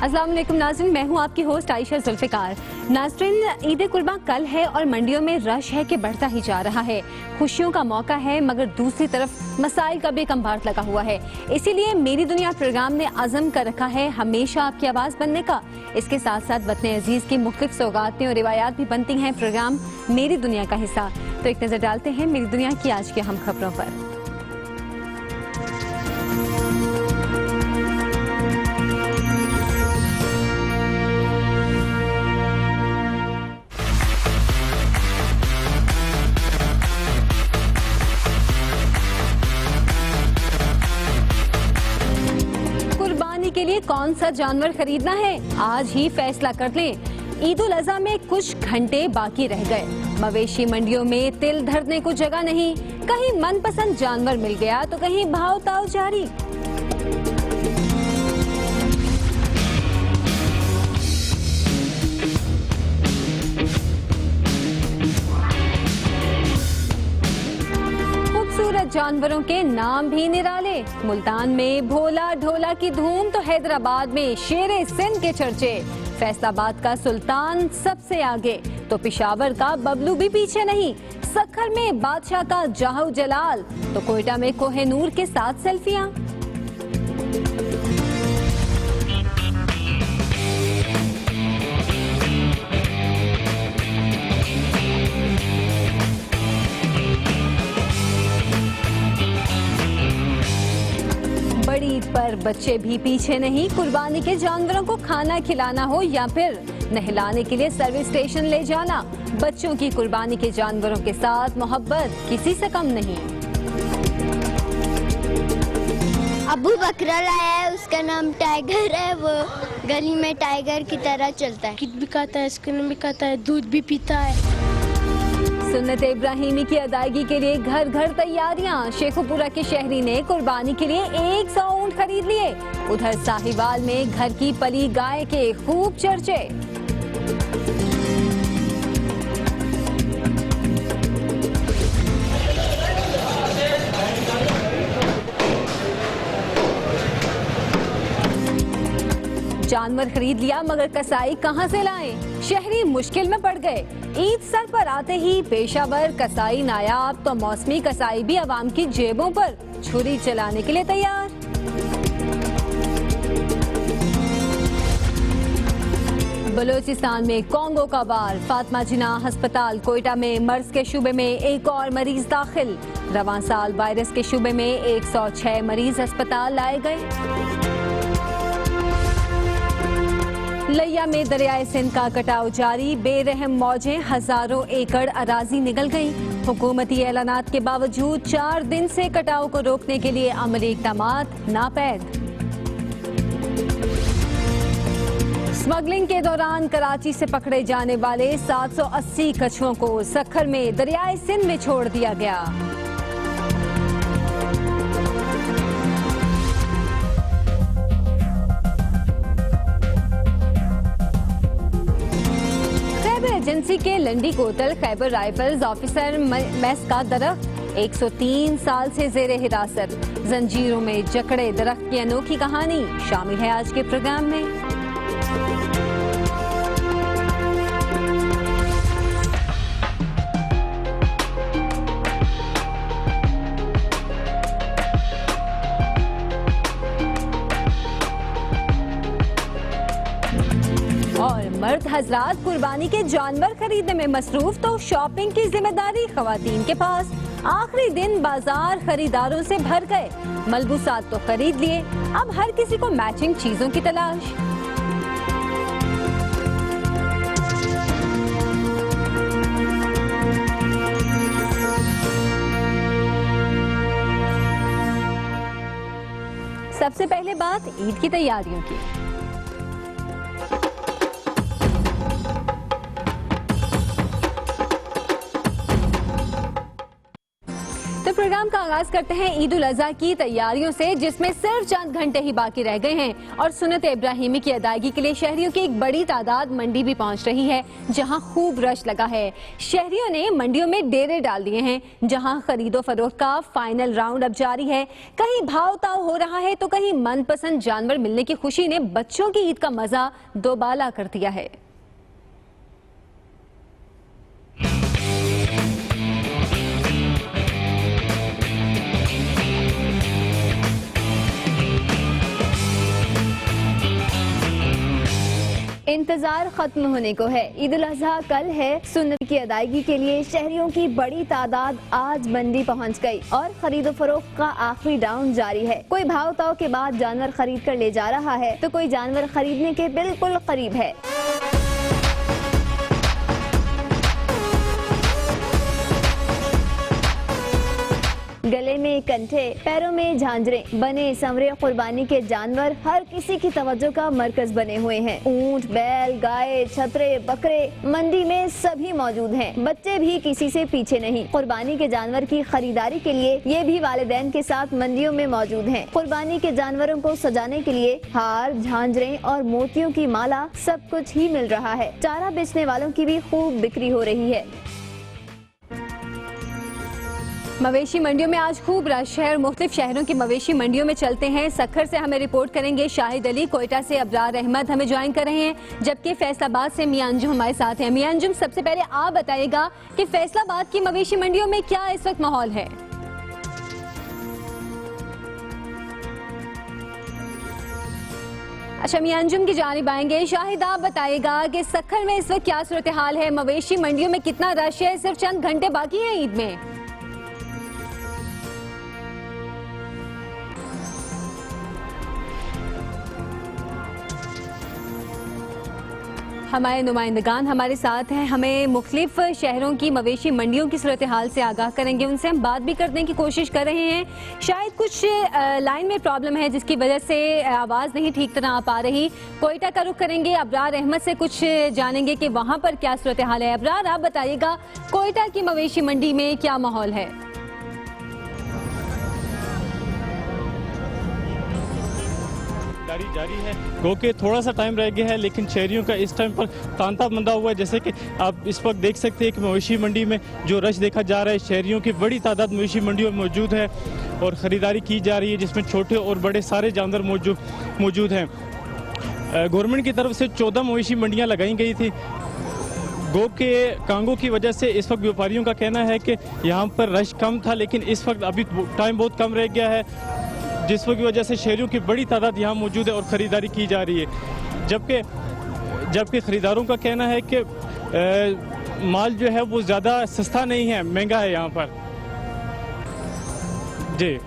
अस्सलाम वालेकुम नाज़रीन, मैं हूँ आपकी होस्ट आयशा जुल्फ़िकार। नाज़रीन, ईद कुर्बान कल है और मंडियों में रश है कि बढ़ता ही जा रहा है। खुशियों का मौका है मगर दूसरी तरफ मसाइल का भी कंबार लगा हुआ है। इसीलिए मेरी दुनिया प्रोग्राम ने अज़म कर रखा है हमेशा आपकी आवाज़ बनने का। इसके साथ साथ वतन अजीज़ की मुख्तलिफ सौगातें और रिवायात भी बनती हैं प्रोग्राम मेरी दुनिया का हिस्सा। तो एक नज़र डालते हैं मेरी दुनिया की आज की अहम खबरों पर। के लिए कौन सा जानवर खरीदना है, आज ही फैसला कर लें। ईद उल अज़हा में कुछ घंटे बाकी रह गए। मवेशी मंडियों में तिल धरने को जगह नहीं, कहीं मनपसंद जानवर मिल गया तो कहीं भाव ताव जारी। जानवरों के नाम भी निराले। मुल्तान में भोला ढोला की धूम तो हैदराबाद में शेरे सिंध के चर्चे। फैसलाबाद का सुल्तान सबसे आगे तो पिशावर का बबलू भी पीछे नहीं। सक्खर में बादशाह का जाहू जलाल तो कोयटा में कोहिनूर के साथ सेल्फियां। बड़ी ईद पर बच्चे भी पीछे नहीं। कुर्बानी के जानवरों को खाना खिलाना हो या फिर नहलाने के लिए सर्विस स्टेशन ले जाना, बच्चों की कुर्बानी के जानवरों के साथ मोहब्बत किसी से कम नहीं। अबू बकरा लाया है, उसका नाम टाइगर है। वो गली में टाइगर की तरह चलता है। किट भी खाता है, स्किन भी खाता है, दूध भी पीता है। सुन्नत इब्राहिमी की अदायगी के लिए घर घर तैयारियां। शेखुपुरा के शहरी ने कुर्बानी के लिए 100 ऊंट खरीद लिए। उधर साहिवाल में घर की पली गाय के खूब चर्चे। जानवर खरीद लिया मगर कसाई कहां से लाएं? शहरी मुश्किल में पड़ गए। ईद सर पर आते ही पेशावर कसाई नायाब तो मौसमी कसाई भी अवाम की जेबों पर छुरी चलाने के लिए तैयार। बलूचिस्तान में कोंगो का वार। फातिमा जिन्नाह अस्पताल कोयटा में मर्ज के शुबे में एक और मरीज दाखिल। रवां साल वायरस के शुबे में 106 मरीज अस्पताल लाए गए। लिया में दरियाए सिंध का कटाव जारी। बेरहम मौजें हजारों एकड़ अराजी निगल गई। हुकूमती ऐलानात के बावजूद 4 दिन से कटाव को रोकने के लिए अमली इक़दामात नापैद। स्मगलिंग के दौरान कराची से पकड़े जाने वाले 780 कछुओं को सक्खर में दरियाए सिंध में छोड़ दिया गया। एजेंसी के Landi कोतल Khyber rifles officer mess का दरख्त 103 साल से जेरे हिरासत। जंजीरों में जकड़े दरख्त की अनोखी कहानी शामिल है आज के प्रोग्राम में। और मर्द हजरात कुर्बानी के जानवर खरीदने में मसरूफ तो शॉपिंग की जिम्मेदारी खवातीन के पास। आखिरी दिन बाजार खरीदारों से भर गए। मलबूसात तो खरीद लिए, अब हर किसी को मैचिंग चीजों की तलाश। सबसे पहले बात ईद की तैयारियों की। तो प्रोग्राम का आगाज करते हैं ईद उल अजहा की तैयारियों से, जिसमें सिर्फ चंद घंटे ही बाकी रह गए हैं और सुन्नत इब्राहिमी की अदायगी के लिए शहरियों की एक बड़ी तादाद मंडी भी पहुंच रही है, जहां खूब रश लगा है। शहरियों ने मंडियों में डेरे डाल दिए हैं, जहां खरीदो फरोख्त का फाइनल राउंड अब जारी है। कहीं भाव ताव हो रहा है तो कहीं मनपसंद जानवर मिलने की खुशी ने बच्चों की ईद का मजा दोबाला कर दिया है। इंतजार खत्म होने को है। ईद उल अजहा कल है। सुन्नत की अदायगी के लिए शहरियों की बड़ी तादाद आज मंडी पहुंच गई और खरीदो फरोख्त का आखिरी राउंड जारी है। कोई भाव ताव के बाद जानवर खरीद कर ले जा रहा है तो कोई जानवर खरीदने के बिल्कुल करीब है। गले में कंठे, पैरों में झांझरें, बने संवरे कुर्बानी के जानवर हर किसी की तवज्जो का मरकज बने हुए हैं। ऊंट, बैल, गाय, छतरे, बकरे मंडी में सभी मौजूद हैं। बच्चे भी किसी से पीछे नहीं। कुर्बानी के जानवर की खरीदारी के लिए ये भी वालिदैन के साथ मंडियों में मौजूद हैं। कुर्बानी के जानवरों को सजाने के लिए हार, झांझरें और मोतियों की माला सब कुछ ही मिल रहा है। चारा बेचने वालों की भी खूब बिक्री हो रही है। मवेशी मंडियों में आज खूब रश है और मुख्तलिफ शहरों की मवेशी मंडियों में चलते हैं। सखर से हमें रिपोर्ट करेंगे शाहिद अली, कोयटा से अबरार अहमद हमें ज्वाइन कर रहे हैं, जबकि फैसलाबाद से मियां अंजुम हमारे साथ हैं। मियां अंजुम, सबसे पहले आप बताइएगा कि फैसलाबाद की मवेशी मंडियों में क्या इस वक्त माहौल है? अच्छा, मियां अंजुम की जानिब आएंगे। शाहिद, आप बताइएगा कि सखर में इस वक्त क्या सूरत हाल है? मवेशी मंडियों में कितना रश है? सिर्फ चंद घंटे बाकी है ईद में। हमारे नुमाइंदगान हमारे साथ हैं, हमें मुख्तलिफ शहरों की मवेशी मंडियों की सूरत हाल से आगाह करेंगे। उनसे हम बात भी करने की कोशिश कर रहे हैं। शायद कुछ लाइन में प्रॉब्लम है जिसकी वजह से आवाज़ नहीं ठीक तरह आ पा रही। कोयटा का रुख करेंगे, अबरार अहमद से कुछ जानेंगे कि वहाँ पर क्या सूरत हाल है। अबरार, आप बताइएगा कोयटा की मवेशी मंडी में क्या माहौल है? जारी है, क्योंकि थोड़ा सा टाइम रह गया है, लेकिन शहरियों का इस टाइम पर तांता बंधा हुआ है। जैसे कि आप इस वक्त देख सकते हैं कि मवेशी मंडी में जो रश देखा जा रहा है, शहरियों की बड़ी तादाद मवेशी मंडियों में मौजूद है और ख़रीदारी की जा रही है, जिसमें छोटे और बड़े सारे जानवर मौजूद हैं। गवर्नमेंट की तरफ से 14 मवेशी मंडियाँ लगाई गई थी। गो के कांगों की वजह से इस वक्त व्यापारियों का कहना है कि यहाँ पर रश कम था, लेकिन इस वक्त अभी टाइम बहुत कम रह गया है, जिस की वजह से शहरियों की बड़ी तादाद यहाँ मौजूद है और ख़रीदारी की जा रही है। जबकि ख़रीदारों का कहना है कि माल जो है वो ज़्यादा सस्ता नहीं है, महंगा है यहाँ पर। जी,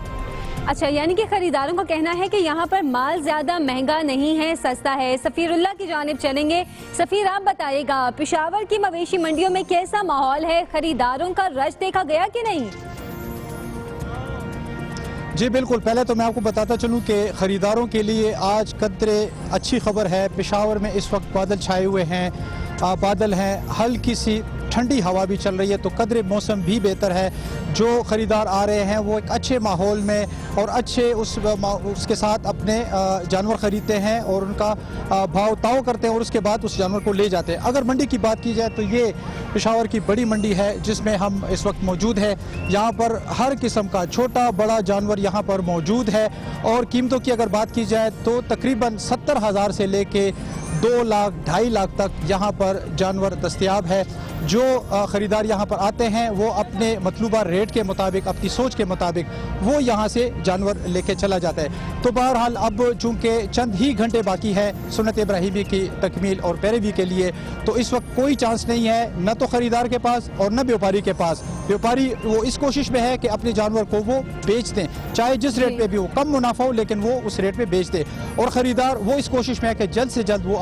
अच्छा, यानी कि खरीदारों का कहना है कि यहाँ पर माल ज़्यादा महंगा नहीं है, सस्ता है। सफ़ीरुल्लाह की जानिब चलेंगे। सफ़ीर, आप बताइएगा पेशावर की मवेशी मंडियों में कैसा माहौल है? खरीदारों का रश देखा गया कि नहीं? जी बिल्कुल, पहले तो मैं आपको बताता चलूं कि ख़रीदारों के लिए आज कदरे अच्छी खबर है। पेशावर में इस वक्त बादल छाए हुए हैं, बादल हैं, हल्की सी ठंडी हवा भी चल रही है, तो कदरे मौसम भी बेहतर है। जो ख़रीदार आ रहे हैं वो एक अच्छे माहौल में और अच्छे उसके साथ अपने जानवर ख़रीदते हैं और उनका भाव ताव करते हैं और उसके बाद उस जानवर को ले जाते हैं। अगर मंडी की बात की जाए तो ये पेशावर की बड़ी मंडी है जिसमें हम इस वक्त मौजूद है। यहाँ पर हर किस्म का छोटा बड़ा जानवर यहाँ पर मौजूद है और कीमतों की अगर बात की जाए तो तकरीबन 70,000 से लेके 2 लाख 2.5 लाख तक यहाँ पर जानवर दस्तयाब है। जो ख़रीदार यहाँ पर आते हैं वो अपने मतलूबा रेट के मुताबिक, अपनी सोच के मुताबिक वो यहाँ से जानवर लेके चला जाता है। तो बहरहाल अब चूँकि चंद ही घंटे बाकी है सुन्नत इब्राहिमी की तकमील और पैरवी के लिए, तो इस वक्त कोई चांस नहीं है, न तो ख़रीदार के पास और न व्यापारी के पास। व्यापारी वो इस कोशिश में है कि अपने जानवर को वो बेच दें, चाहे जिस रेट पे भी हो, कम मुनाफा हो लेकिन वो उस रेट पे बेच दे, और ख़रीदार वो इस कोशिश में है कि जल्द से जल्द वो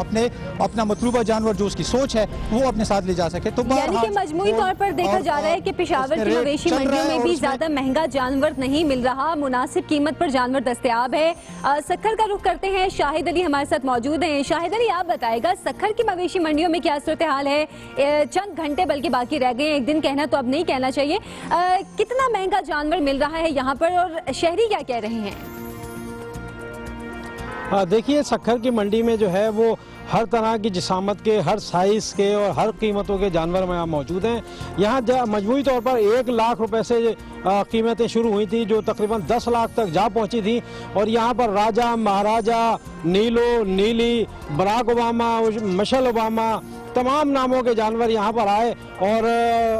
अपना मतलूबा जानवर जो उसकी सोच है वो अपने साथ ले जा सके। तो यानी कि मजमूई तौर पर देखा जा रहा है कि पेशावर की मवेशी मंडियों में भी ज्यादा महंगा जानवर नहीं मिल रहा, मुनासिब कीमत पर जानवर दस्तयाब है। सक्खर का रुख करते हैं, शाहिद अली हमारे साथ मौजूद हैं। शाहिद अली, आप बताएगा सक्खर की मवेशी मंडियों में क्या सूरत हाल है? चंद घंटे बल्कि बाकी रह गए, एक दिन कहना तो अब नहीं कहना चाहिए। कितना महंगा जानवर मिल रहा है यहाँ पर और शहरी क्या कह रहे हैं? देखिए, सक्खर की मंडी में जो है वो हर तरह की जिसामत के, हर साइज़ के और हर कीमतों के जानवर यहाँ मौजूद हैं। यहाँ मजमूई तौर पर 1 लाख रुपए से कीमतें शुरू हुई थी, जो तकरीबन 10 लाख तक जा पहुँची थी। और यहाँ पर राजा, महाराजा, नीलो, नीली, बराक ओबामा, मिशेल ओबामा, तमाम नामों के जानवर यहाँ पर आए। और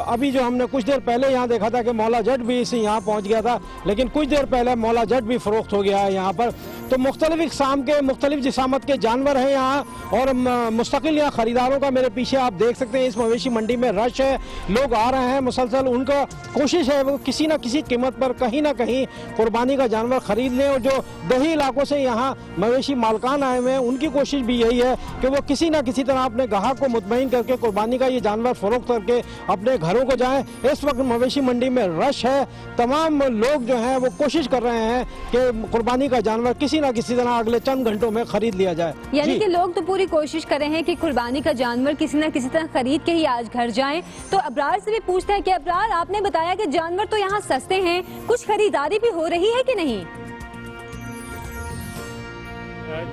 अभी जो हमने कुछ देर पहले यहाँ देखा था कि मौला जट भी इसी यहाँ पहुँच गया था, लेकिन कुछ देर पहले मौला जट भी फ़रोख्त हो गया है यहाँ पर। तो मुख्तलिफ इक़साम के, मुख्तलिफ जिसामत के जानवर हैं यहाँ, और मुस्तकिल यहाँ ख़रीदारों का मेरे पीछे आप देख सकते हैं इस मवेशी मंडी में रश है, लोग आ रहे हैं मुसलसल। उनका कोशिश है वो किसी न किसी कीमत पर कहीं ना कहीं कुर्बानी का जानवर ख़रीद लें। और जो दही इलाकों से यहाँ मवेशी मालकान आए हुए हैं, उनकी कोशिश भी यही है कि वो किसी न किसी तरह अपने ग्राहक को मुतमईन करके कुर्बानी का ये जानवर फ़रोख्त करके अपने घरों को जाएं। इस वक्त मवेशी मंडी में रश है, तमाम लोग जो हैं वो कोशिश कर रहे हैं कि कुर्बानी का जानवर किसी ना किसी तरह अगले चंद घंटों में खरीद लिया जाए। यानी कि लोग तो पूरी कोशिश कर रहे हैं कि कुर्बानी का जानवर किसी ना किसी तरह खरीद के ही आज घर जाएं। तो अबरार से भी पूछते हैं कि अबरार, आपने बताया कि जानवर तो यहाँ सस्ते हैं, कुछ खरीदारी भी हो रही है कि नहीं?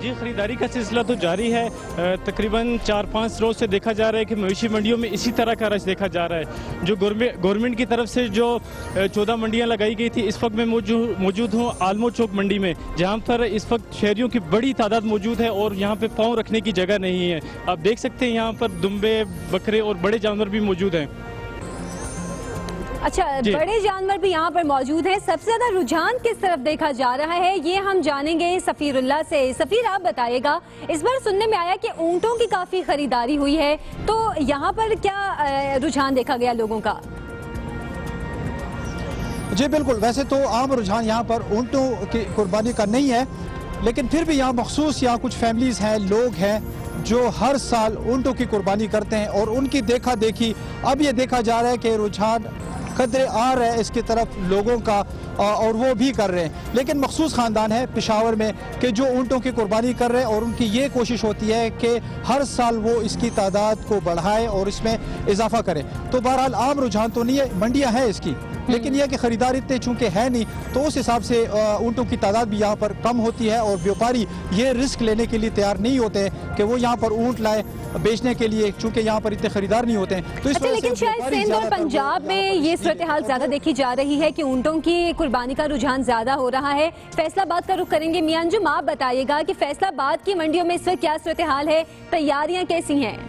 जी, खरीदारी का सिलसिला तो जारी है। तकरीबन 4-5 रोज से देखा जा रहा है कि मवेशी मंडियों में इसी तरह का रश देखा जा रहा है। जो गवर्नमेंट की तरफ से जो 14 मंडियां लगाई गई थी, इस वक्त मैं मौजूद हूँ आलमो चौक मंडी में, जहाँ पर इस वक्त शहरियों की बड़ी तादाद मौजूद है और यहाँ पे पाँव रखने की जगह नहीं है। आप देख सकते हैं यहाँ पर दुम्बे, बकरे और बड़े जानवर भी मौजूद हैं। अच्छा, बड़े जानवर भी यहाँ पर मौजूद हैं। सबसे ज्यादा रुझान किस तरफ देखा जा रहा है, ये हम जानेंगे सफीरुल्लाह से। सफीर, आप बताइएगा, इस बार सुनने में आया कि ऊंटों की काफी खरीदारी हुई है, तो यहाँ पर क्या रुझान देखा गया लोगों का? जी बिल्कुल, वैसे तो आम रुझान यहाँ पर ऊँटों की कुर्बानी का नहीं है, लेकिन फिर भी यहाँ मखसूस यहाँ कुछ फैमिलीज़ हैं, लोग हैं जो हर साल ऊँटों की कुर्बानी करते हैं। और उनकी देखा देखी अब ये देखा जा रहा है कि रुझान कदरे आ रहा है इसकी तरफ लोगों का, और वो भी कर रहे हैं। लेकिन मखसूस ख़ानदान है पेशावर में कि जो ऊँटों की कुर्बानी कर रहे हैं, और उनकी ये कोशिश होती है कि हर साल वो इसकी तादाद को बढ़ाए और इसमें इजाफा करें। तो बहरहाल आम रुझान तो नहीं है, मंडियाँ हैं इसकी, लेकिन यह कि ख़रीदार इतने चूँकि है नहीं, तो उस हिसाब से ऊँटों की तादाद भी यहाँ पर कम होती है। और व्यापारी ये रिस्क लेने के लिए तैयार नहीं होते कि वो यहाँ पर ऊँट लाए बेचने के लिए, चूँकि यहाँ पर इतने खरीदार नहीं होते हैं। तो इस अच्छा, लेकिन शायद सिंध और पंजाब में ये सूरत हाल ज्यादा देखी जा रही है कि ऊँटों की कुर्बानी का रुझान ज्यादा हो रहा है। फैसलाबाद का रुख करेंगे। मियां अंजुम, आप बताइएगा कि फैसलाबाद की मंडियों में इस वक्त क्या सूरत हाल है, तैयारियां कैसी हैं?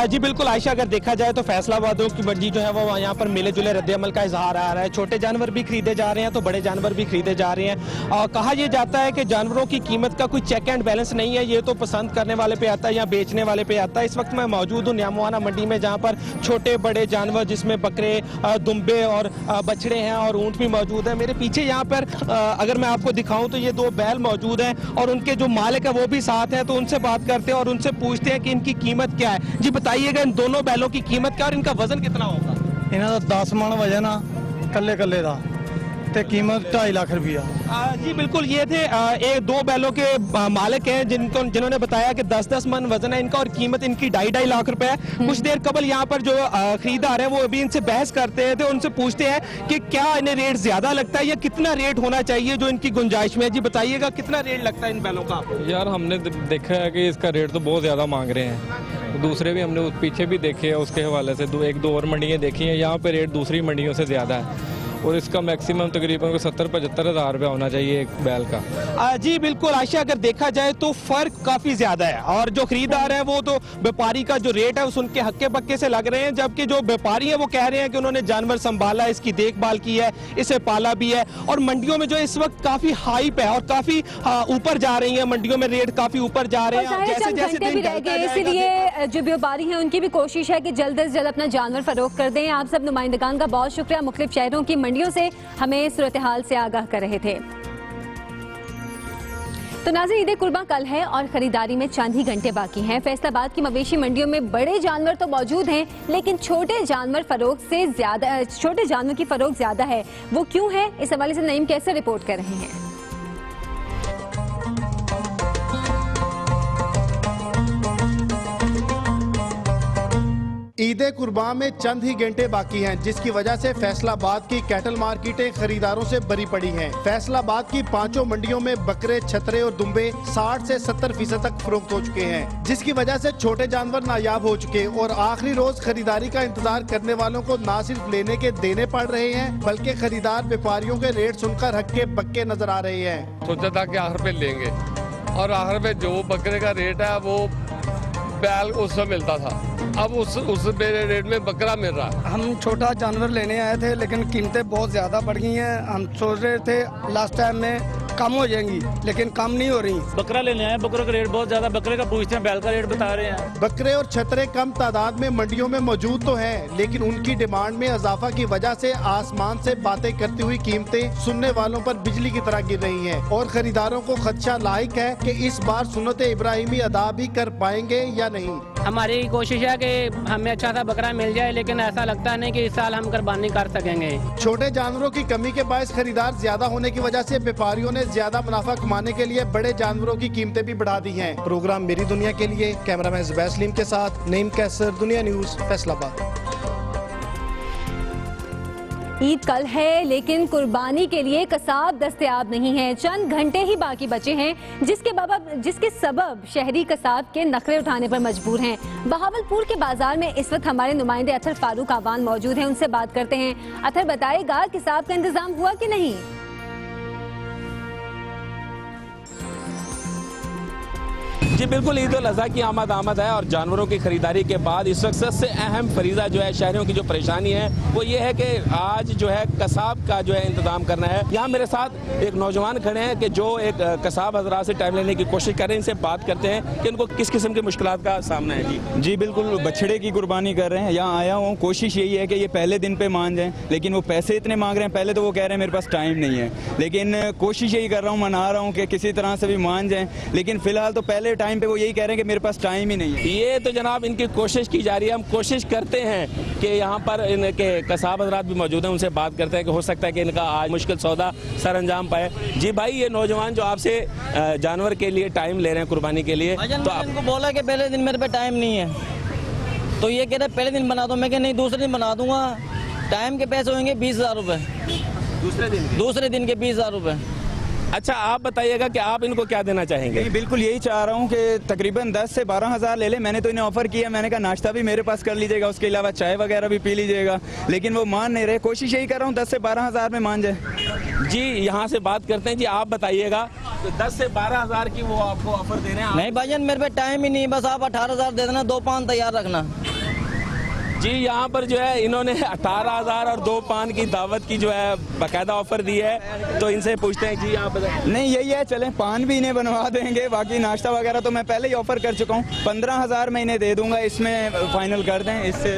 जी बिल्कुल आयशा, अगर देखा जाए तो फैसलाबादों की मंडी जो है वो यहाँ पर मिले जुले रद्द-ए-अमल का इजहार आ रहा है। छोटे जानवर भी खरीदे जा रहे हैं तो बड़े जानवर भी खरीदे जा रहे हैं। और कहा यह जाता है कि जानवरों की कीमत का कोई चेक एंड बैलेंस नहीं है, ये तो पसंद करने वाले पे आता है या बेचने वाले पे आता है। इस वक्त मैं मौजूद हूँ न्यामवाना मंडी में, जहाँ पर छोटे बड़े जानवर जिसमें बकरे, दुम्बे और बछड़े हैं और ऊँट भी मौजूद है। मेरे पीछे यहाँ पर अगर मैं आपको दिखाऊँ तो ये 2 बैल मौजूद हैं और उनके जो मालिक है वो भी साथ हैं। तो उनसे बात करते हैं और उनसे पूछते हैं कि इनकी कीमत क्या है। जी बताइएगा, इन दोनों बैलों की कीमत क्या और इनका वजन कितना होगा? इन्हों का 10 मन वजन आ कल्ले कल्ले का, ते कीमत 2.5 लाख रुपया। जी बिल्कुल, ये थे 2 बैलों के मालिक हैं जिन्होंने बताया कि 10-10 मन वजन है इनका और कीमत इनकी 2.5 लाख रुपए है। कुछ देर कबल यहाँ पर जो खरीदार है वो अभी इनसे बहस करते हैं, तो उनसे पूछते हैं कि क्या इन्हें रेट ज्यादा लगता है या कितना रेट होना चाहिए जो इनकी गुंजाइश में है। जी बताइएगा, कितना रेट लगता है इन बैलों का? यार हमने देखा है कि इसका रेट तो बहुत ज़्यादा मांग रहे हैं, दूसरे भी हमने पीछे भी देखे हैं, उसके हवाले से 1-2 और मंडियाँ देखी हैं, यहाँ पे रेट दूसरी मंडियों से ज़्यादा है और इसका मैक्सिमम तकरीबन 70-75 हज़ार रुपया होना चाहिए एक बैल का। जी बिल्कुल आयशा, अगर देखा जाए तो फ़र्क काफ़ी ज़्यादा है और जो खरीदार है वो तो व्यापारी का जो रेट है उस उनके हक्के पक्के से लग रहे हैं, जबकि जो व्यापारी है वो कह रहे हैं कि उन्होंने जानवर संभाला, इसकी देखभाल की है, इसे पाला भी है। और मंडियों में जो इस वक्त काफ़ी हाइप है और काफ़ी ऊपर जा रही है, मंडियों में रेट काफ़ी ऊपर जा रहे हैं। जैसे जैसे दिन ढलता जाएगा, इसलिए जो व्यापारी हैं उनकी भी कोशिश है कि जल्द से जल्द अपना जानवर फरोख्त कर दें। आप सब नुमाइंदगान का बहुत शुक्रिया, मुख्तलिफ शहरों की मंडियों से हमें सूरत हाल से आगाह कर रहे थे। तो नाज़रीन, ईद कुर्बान कल है और खरीदारी में चंद ही घंटे बाकी हैं। फैसलाबाद की मवेशी मंडियों में बड़े जानवर तो मौजूद हैं, लेकिन छोटे जानवर की फरोख्त ज्यादा है। वो क्यों है, इस हवाले से नईम कैसे रिपोर्ट कर रहे हैं। ईद कुर्बान में चंद ही घंटे बाकी हैं, जिसकी वजह से फैसलाबाद की कैटल मार्केटें खरीदारों से भरी पड़ी हैं। फैसलाबाद की पांचों मंडियों में बकरे, छतरे और दुम्बे 60 से 70% तक फरोख्त हो चुके हैं, जिसकी वजह से छोटे जानवर नायाब हो चुके और आखिरी रोज खरीदारी का इंतजार करने वालों को न सिर्फ लेने के देने पड़ रहे हैं, बल्कि खरीदार व्यापारियों के रेट सुनकर हक्के बक्के नजर आ रहे हैं। सोचा था कि आखिर पे लेंगे और आखिर में जो बकरे का रेट है वो बैल उसमें मिलता था, अब उस रेट में बकरा मिल रहा है। हम छोटा जानवर लेने आए थे, लेकिन कीमतें बहुत ज़्यादा बढ़ गई हैं। हम सोच रहे थे लास्ट टाइम में कम हो जाएंगी, लेकिन कम नहीं हो रही। बकरा लेने आए, बकरों का रेट बहुत ज्यादा, बकरे का पूछते हैं, बैल का रेट बता रहे हैं। बकरे और छतरे कम तादाद में मंडियों में मौजूद तो हैं, लेकिन उनकी डिमांड में इजाफा की वजह से आसमान से बातें करती हुई कीमतें सुनने वालों पर बिजली की तरह गिर रही हैं और खरीदारों को खदशा लायक है कि इस बार सुन्नत इब्राहिमी अदा भी कर पाएंगे या नहीं। हमारी कोशिश है कि हमें अच्छा सा बकरा मिल जाए, लेकिन ऐसा लगता नहीं कि इस साल हम कुर्बानी कर सकेंगे। छोटे जानवरों की कमी के बायस खरीदार ज्यादा होने की वजह से व्यापारियों ने ज्यादा मुनाफा कमाने के लिए बड़े जानवरों की कीमतें भी बढ़ा दी हैं। प्रोग्राम मेरी दुनिया के लिए कैमरामैन ज़ुबैर सलीम के साथ नईम कैसर, दुनिया न्यूज, फैसलाबाद। ईद कल है, लेकिन कुर्बानी के लिए कसाब दस्तयाब नहीं है। चंद घंटे ही बाकी बचे हैं, जिसके सबब शहरी कसाब के नखरे उठाने पर मजबूर हैं। बहावलपुर के बाजार में इस वक्त हमारे नुमाइंदे अतर फारूक आवान मौजूद हैं, उनसे बात करते हैं। अतर, बताएगा कसाब का इंतजाम हुआ कि नहीं? जी बिल्कुल, ईद उल अज़हा की आमद है और जानवरों की खरीदारी के बाद इस वक्त सबसे अहम फरीज़ा जो है शहरियों की जो परेशानी है वो ये है कि आज जो है कसाब का जो है इंतजाम करना है। यहाँ मेरे साथ एक नौजवान खड़े हैं कि जो एक कसाब हजरात से टाइम लेने की कोशिश कर रहे हैं। इनसे बात करते हैं कि उनको किस किस्म की मुश्किलात का सामना है। जी बिल्कुल, बछड़े की कुर्बानी कर रहे हैं। यहाँ आया हूँ, कोशिश यही है कि ये पहले दिन पे मान जाएं, लेकिन वो पैसे इतने मांग रहे हैं। पहले तो वो कह रहे हैं मेरे पास टाइम नहीं है, लेकिन कोशिश यही कर रहा हूँ, मना रहा हूँ कि किसी तरह से भी मान जाएं, लेकिन फिलहाल तो पहले टाइम पे वो यही कह रहे हैं कि मेरे पास टाइम ही नहीं है। ये तो जनाब इनकी कोशिश की जा रही है। हम कोशिश करते हैं कि यहाँ पर इनके कसाब हजरात भी मौजूद हैं, उनसे बात करते हैं कि हो सकता है कि इनका आज मुश्किल सौदा सर अंजाम पाए। जी भाई, ये नौजवान जो आपसे जानवर के लिए टाइम ले रहे हैं कुर्बानी के लिए, तो आपको बोला कि पहले दिन मेरे पे टाइम नहीं है, तो ये कह रहे पहले दिन बना दो। मैं कह नहीं, दूसरे दिन बना दूंगा। टाइम के पैसे होंगे 20,000 रुपये, दूसरे दिन के 20,000 रुपये। अच्छा, आप बताइएगा कि आप इनको क्या देना चाहेंगे? बिल्कुल यही चाह रहा हूँ कि तकरीबन 10 से 12,000 ले ले। मैंने तो इन्हें ऑफर किया, मैंने कहा नाश्ता भी मेरे पास कर लीजिएगा, उसके अलावा चाय वगैरह भी पी लीजिएगा, लेकिन वो मान नहीं रहे। कोशिश यही कर रहा हूँ 10 से 12,000 में मान जाए। जी यहाँ से बात करते हैं। जी आप बताइएगा, तो 10 से 12,000 की वो आपको ऑफर दे रहे हैं? नहीं भाईजान, मेरे पे टाइम ही नहीं, बस आप 18,000 दे देना, 2 पान तैयार रखना। जी यहाँ पर जो है इन्होंने 18,000 और 2 पान की दावत की जो है बाकायदा ऑफर दी है, तो इनसे पूछते हैं। जी आप बताएं। नहीं यही है, चलें पान भी इन्हें बनवा देंगे, बाकी नाश्ता वगैरह तो मैं पहले ही ऑफर कर चुका हूँ। 15,000 में इन्हें दे दूंगा, इसमें फाइनल कर दें इससे।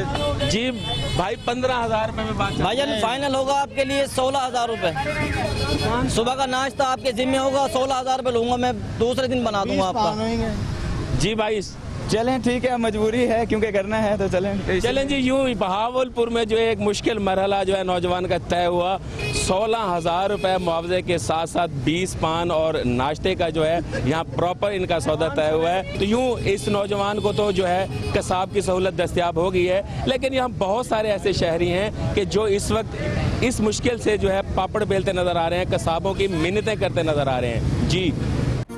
जी भाई, 15,000 रुपये में बात भाईजान फाइनल होगा आपके लिए 16,000 रुपये। सुबह का नाश्ता आपके जिम्मे होगा, 16,000 रुपये लूंगा मैं, दूसरे दिन बना दूंगा आपका। जी भाई चलें ठीक है, मजबूरी है क्योंकि करना है तो चलें जी। यूँ ही बहावलपुर में जो एक मुश्किल मरहला जो है नौजवान का तय हुआ, 16,000 रुपये मुआवजे के साथ साथ 20 पान और नाश्ते का जो है यहाँ प्रॉपर इनका सौदा तय हुआ है। तो यूँ इस नौजवान को तो जो है कसाब की सहूलत दस्तयाब हो गई है, लेकिन यहाँ बहुत सारे ऐसे शहरी हैं कि जो इस वक्त इस मुश्किल से जो है पापड़ बेलते नजर आ रहे हैं, कसाबों की मिन्नतें करते नजर आ रहे हैं। जी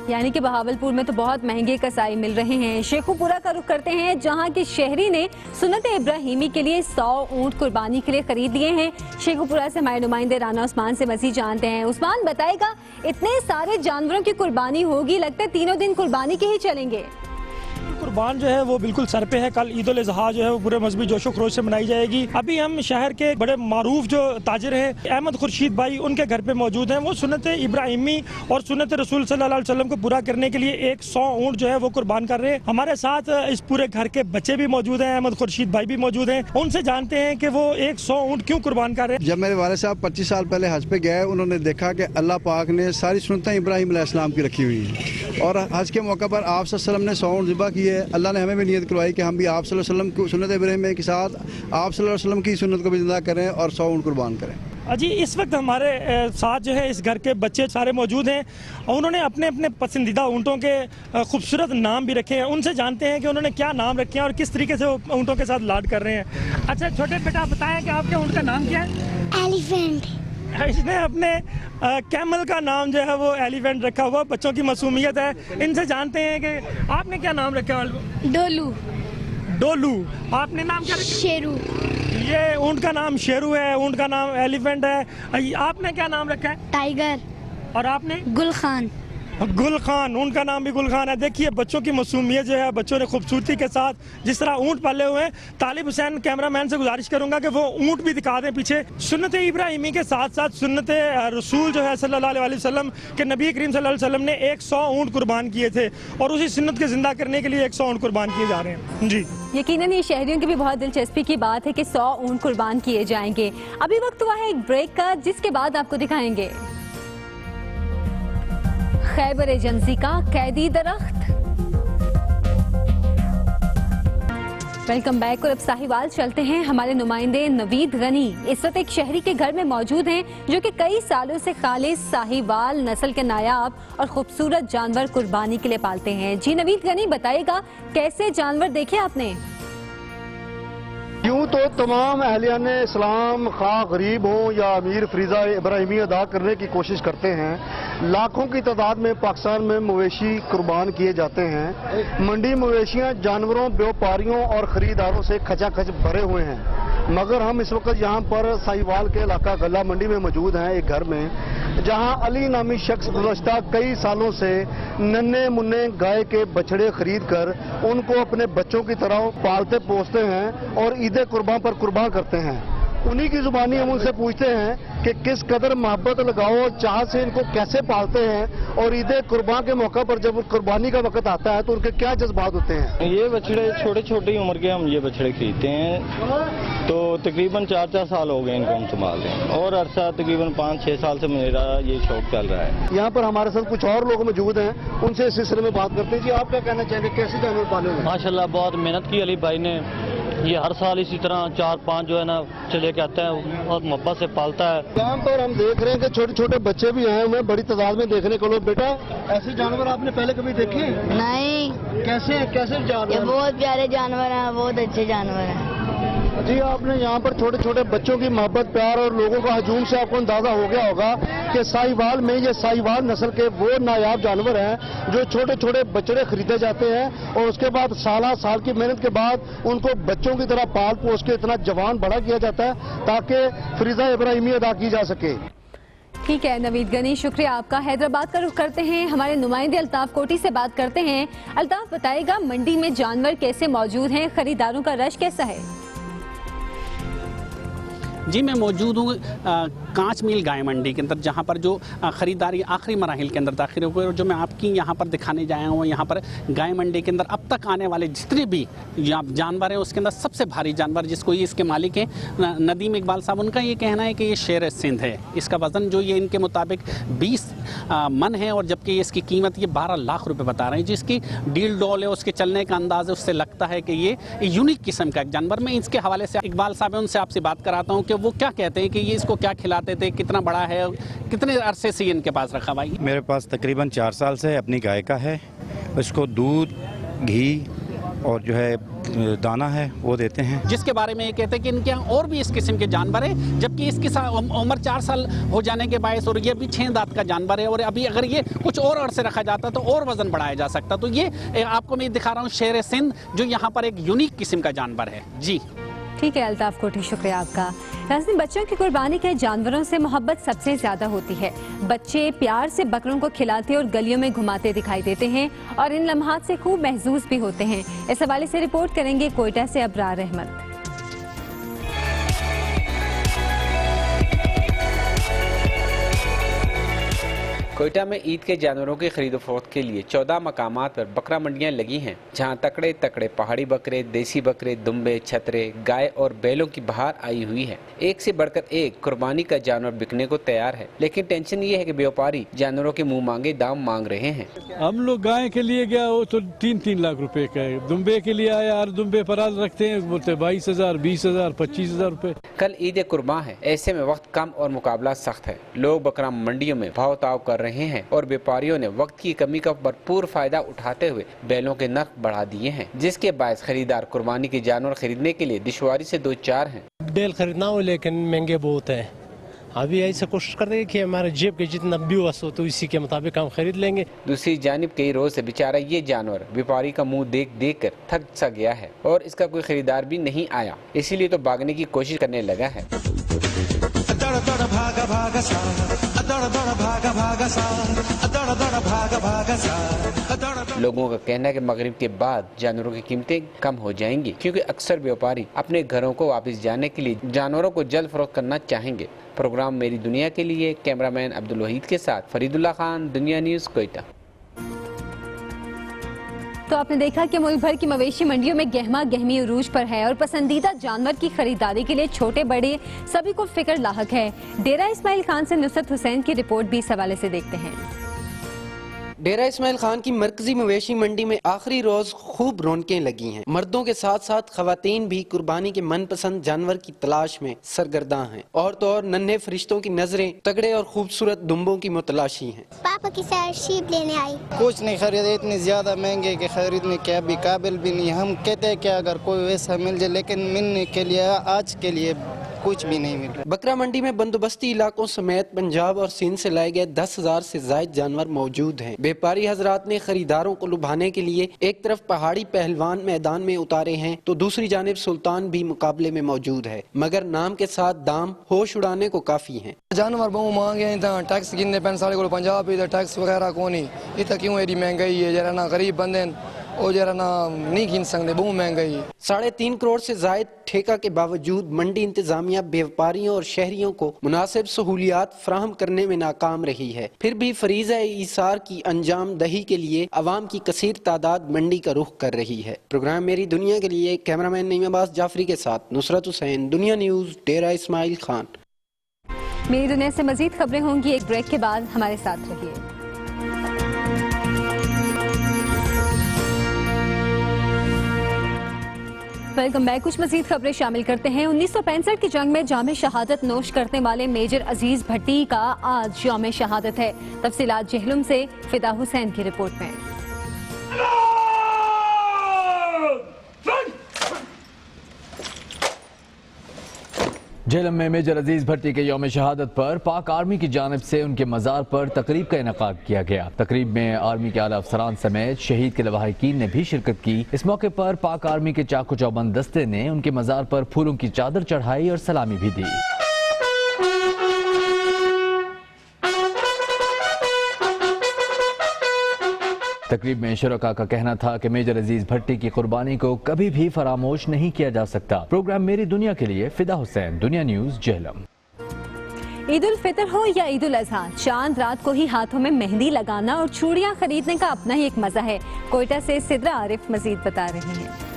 यानी कि बहावलपुर में तो बहुत महंगे कसाई मिल रहे हैं। शेखुपुरा का रुख करते हैं, जहां की शहरी ने सुन्नत इब्राहिमी के लिए 100 ऊंट कुर्बानी के लिए खरीद लिए हैं। शेखुपुरा से हमारे नुमाइंदे राना उस्मान से मजीद जानते हैं। उस्मान, बताएगा, इतने सारे जानवरों की कुर्बानी होगी, लगता है तीनों दिन कुर्बानी के ही चलेंगे? कुर्बान जो है वो बिल्कुल सर पे है। कल ईद उल अज़हा जो है वो पूरे मजहबी जोशो खरोश से मनाई जाएगी। अभी हम शहर के बड़े मारूफ जो ताजिर हैं अहमद खुर्शीद भाई, उनके घर पे मौजूद हैं। वो सुन्नत इब्राहिमी और सुन्नत रसूल सल्लल्लाहु अलैहि वसल्लम को पूरा करने के लिए 100 ऊँट जो है वो कुर्बान कर रहे हैं। हमारे साथ इस पूरे घर के बच्चे भी मौजूद हैं, अहमद खुर्शीद भाई भी मौजूद हैं। उनसे जानते हैं कि वो 100 ऊँट क्यों कुर्बान कर रहे हैं। जब मेरे वाले साहब 25 साल पहले हज पे गए, उन्होंने देखा कि अल्लाह पाक ने सारी सुन्नतें इब्राहिम अलैहिस्सलाम की रखी हुई हैं और हज के मौका पर आप सल्लल्लाहु अलैहि वसल्लम ने 100 ऊँट ज़िबा किए। अल्लाह ने हमें भी नीयत करवाई कि हम भी आप सल्लल्लाहु अलैहि वसल्लम की सुन्नत इब्राहिम के साथ आप सल्लल्लाहु अलैहि वसल्लम की सुन्नत को भी ज़िंदा करें और 100 ऊँट कुर्बान करें। जी, इस वक्त हमारे साथ जो है इस घर के बच्चे सारे मौजूद हैं और उन्होंने अपने अपने पसंदीदा ऊँटों के खूबसूरत नाम भी रखे हैं। उनसे जानते हैं कि उन्होंने क्या नाम रखे हैं और किस तरीके से वो ऊँटों के साथ लाड कर रहे हैं। अच्छा छोटे बेटा, आप बताएं कि आपके ऊँट का नाम क्या है? एलिफेंट। इसने अपने कैमल का नाम जो है वो एलिफेंट रखा हुआ। बच्चों की मासूमियत है। इनसे जानते हैं कि आपने क्या नाम रखा है? डोलू। डोलू। आपने नाम क्या रखा? शेरू। ये ऊँट का नाम शेरू है, ऊँट का नाम एलिफेंट है। आपने क्या नाम रखा है? टाइगर। और आपने? गुल खान। गुल खान, उनका नाम भी गुल खान है। देखिए बच्चों की मासूमियत जो है, बच्चों ने खूबसूरती के साथ जिस तरह ऊँट पाले हुए हैं। तालिब हुसैन कैमरामैन से गुजारिश करूंगा कि वो ऊँट भी दिखा दें पीछे। सुन्नत इब्राहिमी के साथ साथ सुन्नत रसूल जो है सल्लल्लाहु अलैहि वसल्लम के नबी करीम सल्लल्लाहु अलैहि वसल्लम ने 100 ऊँट कुर्बान किए थे और उसी सुन्नत के जिंदा करने के लिए 100 ऊँट कुर्बान किए जा रहे हैं। जी, यकीनन ये शहरियों की भी बहुत दिलचस्पी की बात है कि 100 ऊँट कुर्बान किए जाएंगे। अभी वक्त हुआ है एक ब्रेक का, जिसके बाद आपको दिखाएंगे खैबर एजेंसी का कैदी दरख्त। Welcome back. और अब साहिवाल चलते हैं। हमारे नुमाइंदे नवीद गनी इस वक्त एक शहरी के घर में मौजूद हैं जो कि कई सालों से खालिस साहिवाल नस्ल के नायाब और खूबसूरत जानवर कुर्बानी के लिए पालते हैं। जी नवीद गनी, बताइएगा कैसे जानवर देखे आपने? यूँ तो तमाम अहलियान इस्लाम खा गरीब हों या अमीर फरीज़ा इब्राहिमी अदा करने की कोशिश करते हैं। लाखों की तादाद में पाकिस्तान में मवेशी कुर्बान किए जाते हैं। मंडी मवेशियाँ जानवरों, व्यापारियों और ख़रीदारों से खचाखच भरे हुए हैं। मगर हम इस वक्त यहाँ पर साहिवाल के इलाका गला मंडी में मौजूद हैं, एक घर में, जहाँ अली नामी शख्स गुज़श्ता कई सालों से नन्हे मुन्ने गाय के बछड़े खरीद कर उनको अपने बच्चों की तरह पालते पोसते हैं और ईद कुर्बान पर कुर्बान करते हैं। उन्हीं की जुबानी हम उनसे पूछते हैं कि किस कदर मोहब्बत लगाओ चाह से इनको कैसे पालते हैं और ईद कुर्बान के मौका पर जब कुर्बानी का वक्त आता है तो उनके क्या जज्बात होते हैं। ये बछड़े छोटे छोटी उम्र के हम ये बछड़े खरीदते हैं, तो तकरीबन 4 साल हो गए इनको हम संभाल रहे हैं और अरसा तकरीबन 5-6 साल से मेरा ये शौक चल रहा है। यहाँ पर हमारे साथ कुछ और लोग मौजूद हैं, उनसे इस सिलसिले में बात करते हैं। जी, आप क्या कहना चाहेंगे, कैसे जानवर पाले हुए? माशाल्लाह बहुत मेहनत की अली भाई ने। ये हर साल इसी तरह 4-5 जो है ना चले के आता है और मोहब्बत से पालता है। यहाँ पर हम देख रहे हैं कि छोटे छोटे बच्चे भी आए हुए हैं, बड़ी तादाद में देखने को लोग। बेटा, ऐसे जानवर आपने पहले कभी देखे? नहीं। कैसे कैसे जानवर? ये बहुत प्यारे जानवर हैं, बहुत अच्छे जानवर हैं। जी, आपने यहाँ पर छोटे छोटे बच्चों की मोहब्बत, प्यार और लोगों का हजूम से आपको अंदाजा हो गया होगा कि साहिवाल में ये साहिवाल नस्ल के वो नायाब जानवर हैं जो छोटे छोटे बछड़े खरीदे जाते हैं और उसके बाद साल की मेहनत के बाद उनको बच्चों की तरह पाल पोस के इतना जवान बड़ा किया जाता है ताकि फरीज़ा इब्राहिमी अदा की जा सके। ठीक है नवीद गनी, शुक्रिया आपका। हैदराबाद का रुख करते हैं, हमारे नुमाइंदे अल्ताफ कोटी से बात करते हैं। अल्ताफ, बताएगा मंडी में जानवर कैसे मौजूद हैं, खरीदारों का रश कैसा है? जी, मैं मौजूद हूँ कांच मील गाय मंडी के अंदर, जहाँ पर जो ख़रीदारी आखिरी मराहिल के अंदर दाखिल हुए और जो मैं आपकी यहाँ पर दिखाने जाया हूँ। यहाँ पर गाय मंडी के अंदर अब तक आने वाले जितने भी जानवर हैं उसके अंदर सबसे भारी जानवर जिसको ये इसके मालिक हैं नदीम इकबाल साहब, उनका ये कहना है कि ये शेर सिंध है। इसका वज़न जो ये इनके मुताबिक 20 मन है और जबकि इसकी कीमत ये 12 लाख रुपये बता रहे हैं। जिसकी डील डॉल है, उसके चलने का अंदाज़ है, उससे लगता है कि ये यूनिक किस्म का एक जानवर। मैं इसके हवाले से इकबाल साहब है, उनसे आपसे बात कराता हूँ कि वो क्या कहते हैं कि ये इसको क्या खिलाते थे, कितना बड़ा है, कितने अरसे से इनके पास रखा भाई? मेरे पास तकरीबन 4 साल से अपनी गाय का है। उसको दूध, घी और जो है दाना है वो देते हैं। जिसके बारे में ये कहते हैं कि इनके यहाँ और भी इस किस्म के जानवर है, जबकि इसकी उम्र 4 साल हो जाने के बायस और ये भी 6 दांत का जानवर है और अभी अगर ये कुछ और अरसे रखा जाता तो और वजन बढ़ाया जा सकता। तो ये आपको मैं दिखा रहा हूँ शेर सिंध, जो यहाँ पर एक यूनिक किस्म का जानवर है। जी ठीक है अल्ताफ कोठी, शुक्रिया आपका। नाज़रीन, बच्चों की कुर्बानी के जानवरों से मोहब्बत सबसे ज्यादा होती है। बच्चे प्यार से बकरों को खिलाते और गलियों में घुमाते दिखाई देते हैं और इन लम्हात से खूब महजूज भी होते हैं। इस हवाले से रिपोर्ट करेंगे कोयटा से अबरार अहमद। कोयटा में ईद के जानवरों की खरीद फरोख्त के लिए 14 मकामात पर बकरा मंडियां लगी हैं, जहां तकड़े तकड़े पहाड़ी बकरे, देसी बकरे, दुम्बे, छतरे, गाय और बैलों की बहार आई हुई है। एक से बढ़कर एक कुर्बानी का जानवर बिकने को तैयार है, लेकिन टेंशन ये है कि व्यापारी जानवरों के मुंह मांगे दाम मांग रहे हैं। हम लोग गाय के लिए गया वो तो 3-3 लाख रुपए का है। दुम्बे के लिए आया, हर दुम्बे फराज रखते हैं, बोलते 22,000, 20,000, 25,000 रुपए। कल ईद कुर्बान है, ऐसे में वक्त कम और मुकाबला सख्त है। लोग बकरा मंडियों में भाव ताव कर रहे हैं और व्यापारियों ने वक्त की कमी का भरपूर फायदा उठाते हुए बैलों के नर्ख बढ़ा दिए हैं, जिसके बायस खरीदार कुर्बानी के जानवर खरीदने के लिए दुश्वारी से दो चार हैं। बैल खरीदना हो लेकिन महंगे बहुत है। अभी ऐसे कोशिश कर रहे हैं कि हमारे जेब के जितना व्यूअर्स हो तो इसी के मुताबिक हम खरीद लेंगे। दूसरी जानिब कई रोज से बेचारा ये जानवर व्यापारी का मुंह देख देख कर थक सा गया है और इसका कोई खरीदार भी नहीं आया, इसीलिए तो भागने की कोशिश करने लगा है। लोगों का कहना है कि मगरिब के बाद जानवरों की कीमतें कम हो जाएंगी, क्योंकि अक्सर व्यापारी अपने घरों को वापस जाने के लिए जानवरों को जल्द फरोख्त करना चाहेंगे। प्रोग्राम मेरी दुनिया के लिए कैमरामैन अब्दुल वहीद के साथ फरीदुल्लाह खान, दुनिया न्यूज़, कोयटा। तो आपने देखा कि मुल्क भर की मवेशी मंडियों में गहमा गहमी उरूज पर है और पसंदीदा जानवर की खरीदारी के लिए छोटे बड़े सभी को फिक्र लाहक है। डेरा इस्माइल खान से नुसरत हुसैन की रिपोर्ट भी इस हवाले से देखते हैं। डेरा इस्माइल खान की मरकजी मवेशी मंडी में आखिरी रोज खूब रौनकें लगी हैं। मर्दों के साथ साथ खवातीन भी कुर्बानी के मनपसंद जानवर की तलाश में सरगर्दा हैं। और तो और नन्हे फरिश्तों की नजरें तगड़े और खूबसूरत दुम्बों की मुतलाशी हैं। पापा की साथ शीप लेने आई। कुछ नहीं खरीदे, इतने ज्यादा महंगे के खरीदने के अभी काबिल भी नहीं। हम कहते हैं कि अगर कोई वैसा मिल जाए, लेकिन मिलने के लिए आज के लिए कुछ भी नहीं मिल रहा। बकरा मंडी में बंदोबस्ती इलाकों समेत पंजाब और सिंध से लाए गए 10,000 से ज्यादा जानवर मौजूद हैं। व्यापारी हजरात ने खरीदारों को लुभाने के लिए एक तरफ पहाड़ी पहलवान मैदान में उतारे हैं तो दूसरी जानिब सुल्तान भी मुकाबले में मौजूद है, मगर नाम के साथ दाम होश उड़ाने को काफी हैं। जानवर बहुत महंगे हैं, टैक्स गिनने पैन साढ़े को पंजाब टैक्स वगैरह को नहीं इतना क्यों एडी महंगाई है। जरा ना गरीब बंदे और जरा ना नहीं गिन सकते, बहुत महंगाई है। 3.5 करोड़ से जायद ठेका के बावजूद मंडी इंतजामिया व्यापारियों और शहरियों को मुनासिब सहूलियात फराहम करने में नाकाम रही है। फिर भी फरीज़ा ईसार की अंजाम दही के लिए अवाम की कसीर तादाद मंडी का रुख कर रही है। प्रोग्राम मेरी दुनिया के लिए कैमरामैन नईम अब्बास जाफरी के साथ नुसरत हुसैन, दुनिया न्यूज़, डेरा इस्माइल खान। मेरी दुनिया से मजीद खबरें होंगी एक ब्रेक के बाद, हमारे साथ रहिए। Welcome back. कुछ मजीद खबरें शामिल करते हैं। 1965 की जंग में जामे शहादत नोश करने वाले मेजर अजीज भट्टी का आज जामे शहादत है। तफसीलात जेहलम से फिदा हुसैन की रिपोर्ट में। जेहलम में मेजर अजीज भट्टी के यौम शहादत पर पाक आर्मी की जानिब से उनके मज़ार पर तकरीब का इनेकाद किया गया। तकरीब में आर्मी के आला अफसरान समेत शहीद के लवाहिकीन ने भी शिरकत की। इस मौके पर पाक आर्मी के चाको चौबंद दस्ते ने उनके मज़ार पर फूलों की चादर चढ़ाई और सलामी भी दी। तकरीब में शुरका का कहना था कि मेजर अजीज भट्टी की कुर्बानी को कभी भी फरामोश नहीं किया जा सकता। प्रोग्राम मेरी दुनिया के लिए फिदा हुसैन, दुनिया न्यूज़, जेहलम। ईद उल फितर हो या ईद उल अजहा, चांद रात को ही हाथों में मेहंदी लगाना और चूड़ियां खरीदने का अपना ही एक मजा है। कोयटा से सिद्रा आरिफ मजीद बता रहे हैं।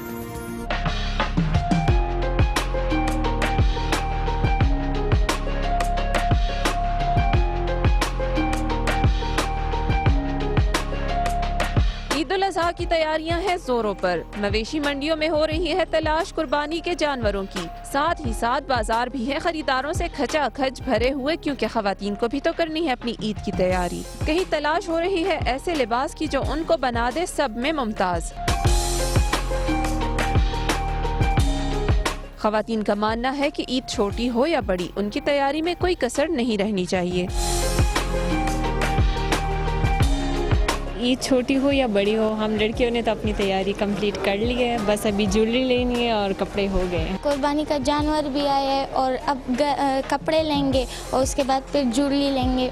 ईद उल अजहा की तैयारियां हैं जोरों पर। मवेशी मंडियों में हो रही है तलाश कुर्बानी के जानवरों की, साथ ही साथ बाजार भी है खरीदारों से खचाखच भरे हुए, क्योंकि खवातीन को भी तो करनी है अपनी ईद की तैयारी। कहीं तलाश हो रही है ऐसे लिबास की जो उनको बना दे सब में मुमताज। खवातीन का मानना है कि ईद छोटी हो या बड़ी, उनकी तैयारी में कोई कसर नहीं रहनी चाहिए। ईद छोटी हो या बड़ी हो, हम लड़कियों ने तो अपनी तैयारी कंप्लीट कर ली है, बस अभी ज्वेलरी लेनी है और कपड़े हो गए हैं। कुर्बानी का जानवर भी आया है और अब कपड़े लेंगे और उसके बाद फिर ज्वेलरी लेंगे।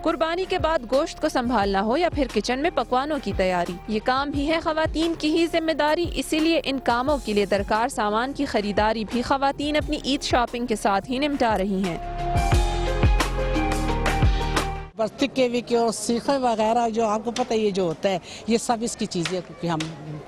कुर्बानी के बाद गोश्त को संभालना हो या फिर किचन में पकवानों की तैयारी, ये काम भी है खवातीन की ही जिम्मेदारी। इसीलिए इन कामों के लिए दरकार सामान की खरीदारी भी खवातीन अपनी ईद शॉपिंग के साथ ही निपटा रही हैं। बस्तिक के भी और सीखे वगैरह जो आपको पता है ये जो होता है, ये सब इसकी चीज़ें क्योंकि हम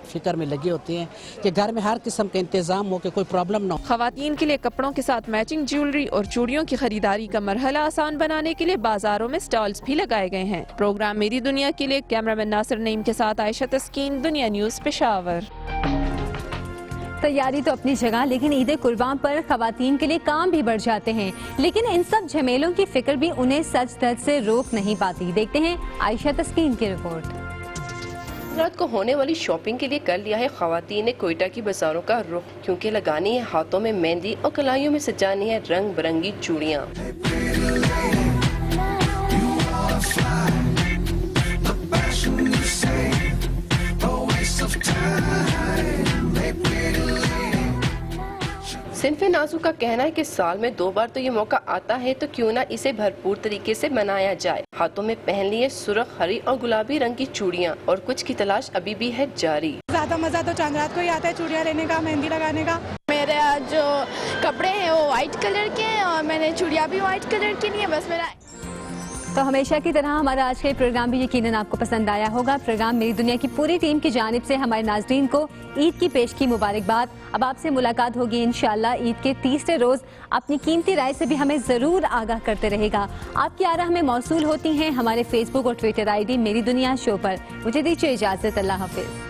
फिक्र में लगे होते हैं कि घर में हर किस्म का इंतजाम हो के कोई प्रॉब्लम ना हो। खवातीन के लिए कपड़ों के साथ मैचिंग ज्वेलरी और चूड़ियों की खरीदारी का मरहला आसान बनाने के लिए बाजारों में स्टॉल्स भी लगाए गए हैं। प्रोग्राम मेरी दुनिया के लिए कैमरामैन नासिर नईम के साथ आयशा तस्कीन, दुनिया न्यूज़, पेशावर। तैयारी तो अपनी जगह, लेकिन ईद कुर्बान पर खवातीन के लिए काम भी बढ़ जाते हैं, लेकिन इन सब झमेलों की फिक्र भी उन्हें सच धज से रोक नहीं पाती। देखते हैं आयशा तस्कीन की रिपोर्ट। रात को होने वाली शॉपिंग के लिए कर लिया है खवातीन ने कोयटा की बाजारों का रुख, क्योंकि लगानी है हाथों में मेहंदी और कलाइयों में सजानी है रंग बिरंगी चूड़ियाँ। सिन्फ़े नाज़ू का कहना है कि साल में 2 बार तो ये मौका आता है, तो क्यों ना इसे भरपूर तरीके से मनाया जाए। हाथों में पहन लिए सुर्ख, हरी और गुलाबी रंग की चूड़ियाँ और कुछ की तलाश अभी भी है जारी। ज्यादा मजा तो चांद रात को ही आता है चूड़ियाँ लेने का, मेहंदी लगाने का। मेरे जो कपड़े हैं वो वाइट कलर के हैं और मैंने चूड़ियाँ भी वाइट कलर की ली है। बस मेरा तो हमेशा की तरह हमारा आज का प्रोग्राम भी यकीनन आपको पसंद आया होगा। प्रोग्राम मेरी दुनिया की पूरी टीम की जानिब से हमारे नाज़रीन को ईद की पेश की मुबारकबाद। अब आपसे मुलाकात होगी इंशाल्लाह ईद के तीसरे रोज़। अपनी कीमती राय से भी हमें ज़रूर आगाह करते रहेगा। आपकी आरा हमें मौसूल होती हैं हमारे फेसबुक और ट्विटर ID मेरी दुनिया शो पर। मुझे दीजिए इजाज़त, अल्लाह हाफिज़।